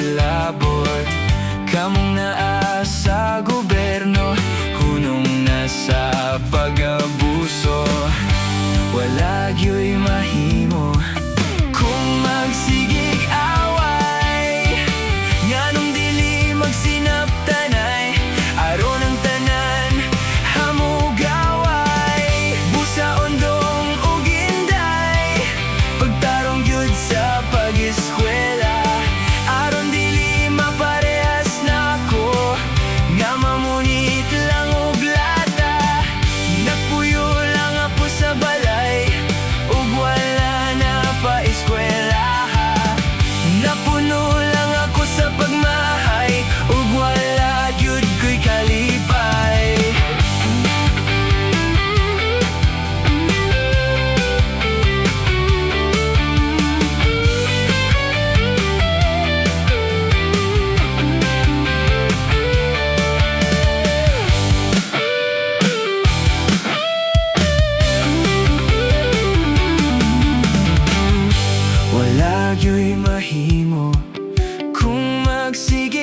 kilabot. Kamong naa sa gobyerno, hunong na sa pag-abuso. Wala gyo'y mahimo kung magsigig away. Nganong dili magsinaptanay, aron ang tanan hamugaway. Busa ondong ug inday, pagtarong gyud sa pag-eskwela. Aron dili maparehas nako, nga mamunit lang og lata. Nagpuyo lang ako sa balay, ug wala na pa eskwelaha. Napuno lang ako sa pagmahay, ug wala gyud ko'y kalipay. Wala gyo'y mahimo kung magsigig